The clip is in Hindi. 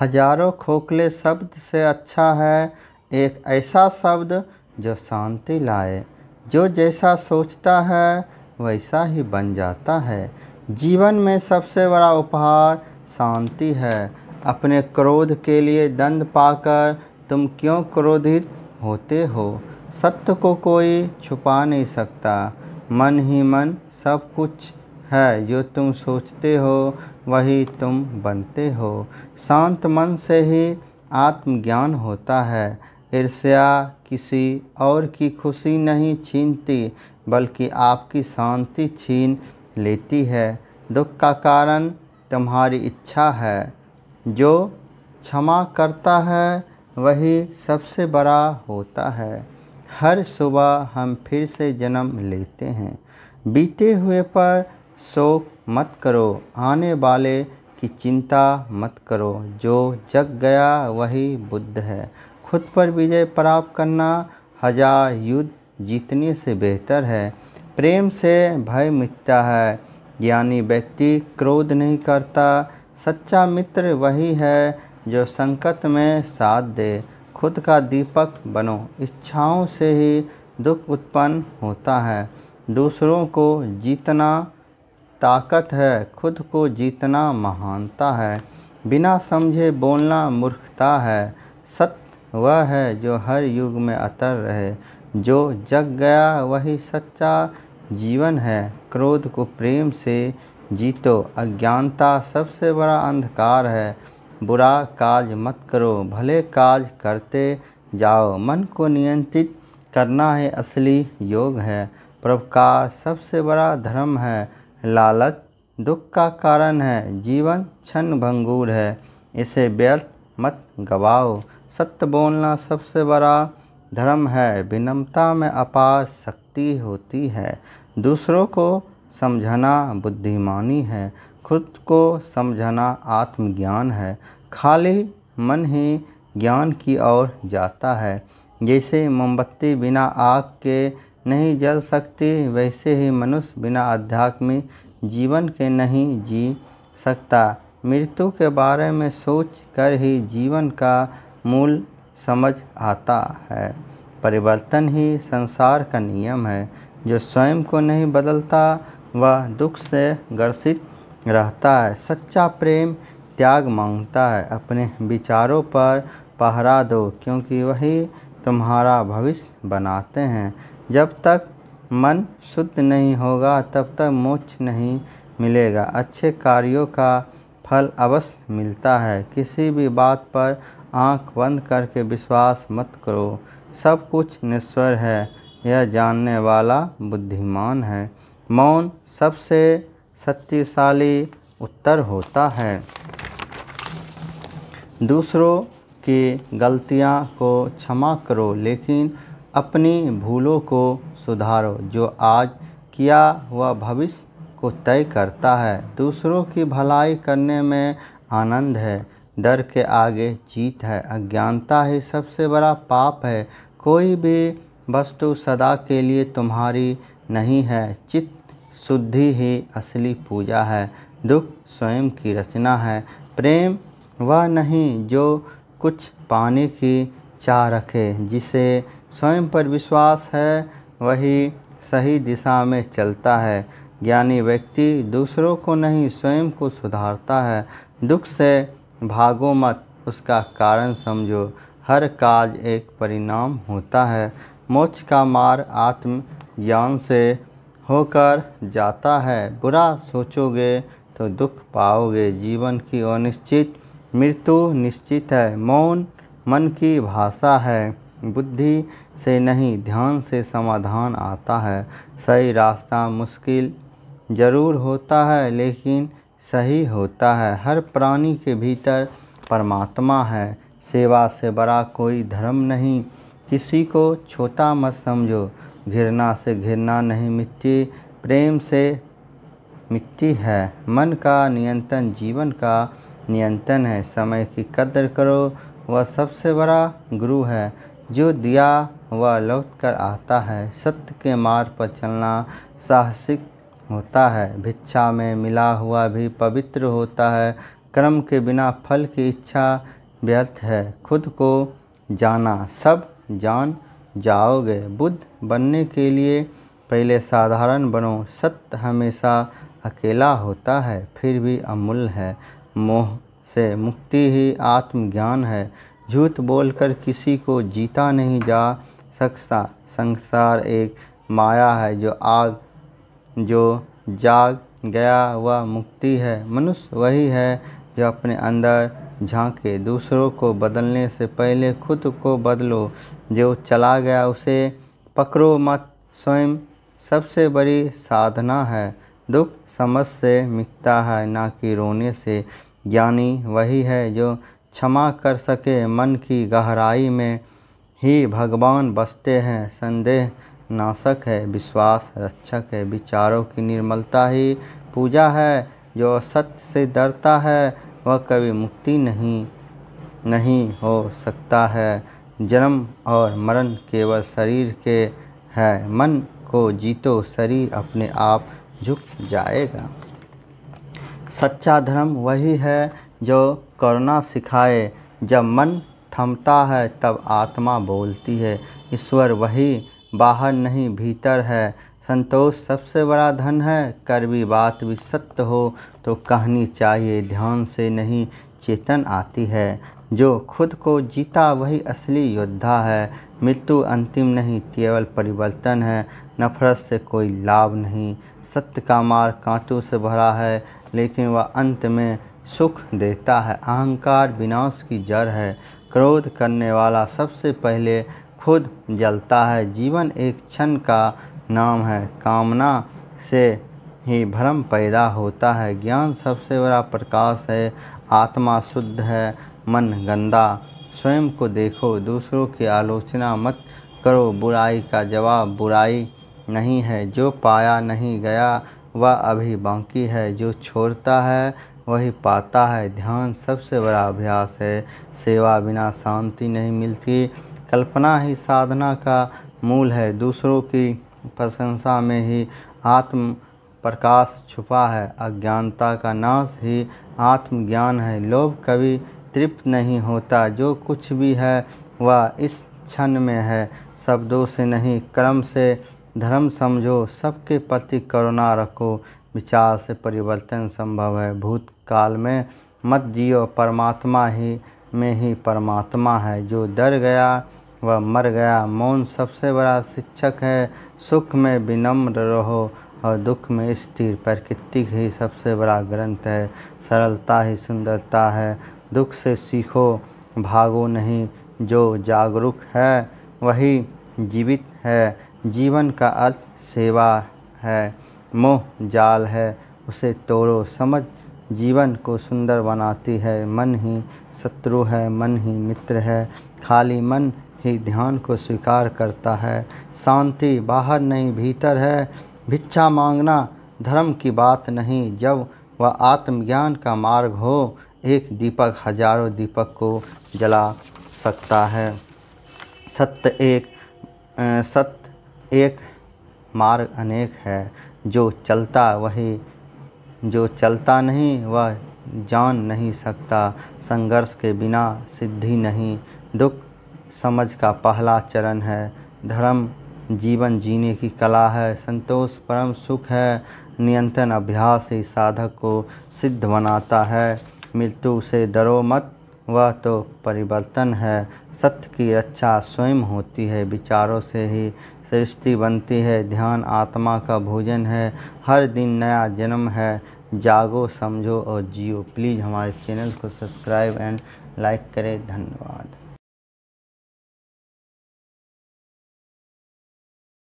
हजारों खोखले शब्द से अच्छा है एक ऐसा शब्द जो शांति लाए। जो जैसा सोचता है वैसा ही बन जाता है। जीवन में सबसे बड़ा उपहार शांति है। अपने क्रोध के लिए दंड पाकर तुम क्यों क्रोधित होते हो? सत्य को कोई छुपा नहीं सकता। मन ही मन सब कुछ है। जो तुम सोचते हो वही तुम बनते हो। शांत मन से ही आत्मज्ञान होता है। ईर्ष्या किसी और की खुशी नहीं छीनती बल्कि आपकी शांति छीन लेती है। दुख का कारण तुम्हारी इच्छा है। जो क्षमा करता है वही सबसे बड़ा होता है। हर सुबह हम फिर से जन्म लेते हैं। बीते हुए पर शोक मत करो। आने वाले की चिंता मत करो। जो जग गया वही बुद्ध है। खुद पर विजय प्राप्त करना हजार युद्ध जीतने से बेहतर है। प्रेम से भय मिटता है। ज्ञानी व्यक्ति क्रोध नहीं करता। सच्चा मित्र वही है जो संकट में साथ दे। खुद का दीपक बनो। इच्छाओं से ही दुख उत्पन्न होता है। दूसरों को जीतना ताकत है। खुद को जीतना महानता है। बिना समझे बोलना मूर्खता है। सत्य वह है जो हर युग में अतर रहे। जो जग गया वही सच्चा जीवन है। क्रोध को प्रेम से जीतो। अज्ञानता सबसे बड़ा अंधकार है। बुरा काज मत करो। भले काज करते जाओ। मन को नियंत्रित करना ही असली योग है। परोपकार सबसे बड़ा धर्म है। लालच दुख का कारण है। जीवन क्षण भंगुर है। इसे व्यर्थ मत गवाओ। सत्य बोलना सबसे बड़ा धर्म है। विनम्रता में अपार शक्ति होती है। दूसरों को समझना बुद्धिमानी है। खुद को समझना आत्मज्ञान है। खाली मन ही ज्ञान की ओर जाता है। जैसे मोमबत्ती बिना आग के नहीं जल सकती वैसे ही मनुष्य बिना आध्यात्मिक जीवन के नहीं जी सकता। मृत्यु के बारे में सोच कर ही जीवन का मूल समझ आता है। परिवर्तन ही संसार का नियम है। जो स्वयं को नहीं बदलता वह दुख से ग्रसित रहता है। सच्चा प्रेम त्याग मांगता है। अपने विचारों पर पहरा दो क्योंकि वही तुम्हारा भविष्य बनाते हैं। जब तक मन शुद्ध नहीं होगा तब तक मोक्ष नहीं मिलेगा। अच्छे कार्यों का फल अवश्य मिलता है। किसी भी बात पर आंख बंद करके विश्वास मत करो। सब कुछ नश्वर है यह जानने वाला बुद्धिमान है। मौन सबसे शक्तिशाली उत्तर होता है। दूसरों की गलतियां को क्षमा करो लेकिन अपनी भूलों को सुधारो। जो आज किया वह भविष्य को तय करता है। दूसरों की भलाई करने में आनंद है। डर के आगे जीत है। अज्ञानता ही सबसे बड़ा पाप है। कोई भी वस्तु सदा के लिए तुम्हारी नहीं है। चित्त शुद्धि ही असली पूजा है। दुख स्वयं की रचना है। प्रेम वह नहीं जो कुछ पाने की चाह रखे। जिसे स्वयं पर विश्वास है वही सही दिशा में चलता है। ज्ञानी व्यक्ति दूसरों को नहीं स्वयं को सुधारता है। दुख से भागो मत उसका कारण समझो। हर काज एक परिणाम होता है। मोक्ष का मार्ग आत्मज्ञान से होकर जाता है। बुरा सोचोगे तो दुख पाओगे। जीवन की अनिश्चित मृत्यु निश्चित है। मौन मन की भाषा है। बुद्धि से नहीं ध्यान से समाधान आता है। सही रास्ता मुश्किल जरूर होता है लेकिन सही होता है। हर प्राणी के भीतर परमात्मा है। सेवा से बड़ा कोई धर्म नहीं। किसी को छोटा मत समझो। घृणा से घृणा नहीं मिटती। प्रेम से मिटती है। मन का नियंत्रण जीवन का नियंत्रण है। समय की कदर करो वह सबसे बड़ा गुरु है। जो दिया वह लौट कर आता है। सत्य के मार्ग पर चलना साहसिक होता है। भिक्षा में मिला हुआ भी पवित्र होता है। कर्म के बिना फल की इच्छा व्यर्थ है। खुद को जाना सब जान जाओगे। बुद्ध बनने के लिए पहले साधारण बनो। सत्य हमेशा अकेला होता है फिर भी अमूल्य है। मोह से मुक्ति ही आत्मज्ञान है। झूठ बोलकर किसी को जीता नहीं जा सकता। संसार एक माया है, जो जाग गया वह मुक्ति है। मनुष्य वही है जो अपने अंदर झांके। दूसरों को बदलने से पहले खुद को बदलो। जो चला गया उसे पकड़ो मत, स्वयं सबसे बड़ी साधना है। दुख समझ से मिटता है, ना कि रोने से। ज्ञानी वही है जो क्षमा कर सके। मन की गहराई में ही भगवान बसते हैं। संदेह नाशक है, विश्वास रक्षक है। विचारों की निर्मलता ही पूजा है। जो सत्य से डरता है वह कभी मुक्ति नहीं हो सकता है। जन्म और मरण केवल शरीर के है। मन को जीतो, शरीर अपने आप झुक जाएगा। सच्चा धर्म वही है जो करुणा सिखाए। जब मन थमता है तब आत्मा बोलती है। ईश्वर वही बाहर नहीं भीतर है। संतोष सबसे बड़ा धन है। कड़वी बात भी सत्य हो तो कहनी चाहिए। ध्यान से नहीं चेतन आती है। जो खुद को जीता वही असली योद्धा है। मृत्यु अंतिम नहीं, केवल परिवर्तन है। नफरत से कोई लाभ नहीं। सत्य का मार्ग कांटों से भरा है, लेकिन वह अंत में सुख देता है। अहंकार विनाश की जड़ है। क्रोध करने वाला सबसे पहले खुद जलता है। जीवन एक क्षण का नाम है। कामना से ही भ्रम पैदा होता है। ज्ञान सबसे बड़ा प्रकाश है। आत्मा शुद्ध है, मन गंदा। स्वयं को देखो, दूसरों की आलोचना मत करो। बुराई का जवाब बुराई नहीं है। जो पाया नहीं गया वह अभी बाकी है। जो छोड़ता है वही पाता है। ध्यान सबसे बड़ा अभ्यास है। सेवा बिना शांति नहीं मिलती। कल्पना ही साधना का मूल है। दूसरों की प्रशंसा में ही आत्म प्रकाश छुपा है। अज्ञानता का नाश ही आत्मज्ञान है। लोभ कभी तृप्त नहीं होता। जो कुछ भी है वह इस क्षण में है। शब्दों से नहीं, कर्म से धर्म समझो। सबके प्रति करुणा रखो। विचार से परिवर्तन संभव है। भूतकाल में मत जियो, परमात्मा में ही परमात्मा है। जो डर गया वह मर गया। मौन सबसे बड़ा शिक्षक है। सुख में विनम्र रहो और दुख में स्थिर। प्रकृति ही सबसे बड़ा ग्रंथ है। सरलता ही सुंदरता है। दुख से सीखो, भागो नहीं। जो जागरूक है वही जीवित है। जीवन का अर्थ सेवा है। मोह जाल है, उसे तोड़ो। समझ जीवन को सुंदर बनाती है। मन ही शत्रु है, मन ही मित्र है। खाली मन ही ध्यान को स्वीकार करता है। शांति बाहर नहीं भीतर है। भिक्षा मांगना धर्म की बात नहीं, जब वह आत्मज्ञान का मार्ग हो। एक दीपक हजारों दीपक को जला सकता है। सत्य एक मार्ग अनेक है। जो चलता नहीं वह जान नहीं सकता। संघर्ष के बिना सिद्धि नहीं। दुख समझ का पहला चरण है। धर्म जीवन जीने की कला है। संतोष परम सुख है। नियंत्रण अभ्यास ही साधक को सिद्ध बनाता है। मृत्यु से डरो मत, वह तो परिवर्तन है। सत्य की रक्षा स्वयं होती है। विचारों से ही सृष्टि बनती है। ध्यान आत्मा का भोजन है। हर दिन नया जन्म है। जागो, समझो और जियो। प्लीज़ हमारे चैनल को सब्सक्राइब एंड लाइक करें। धन्यवाद।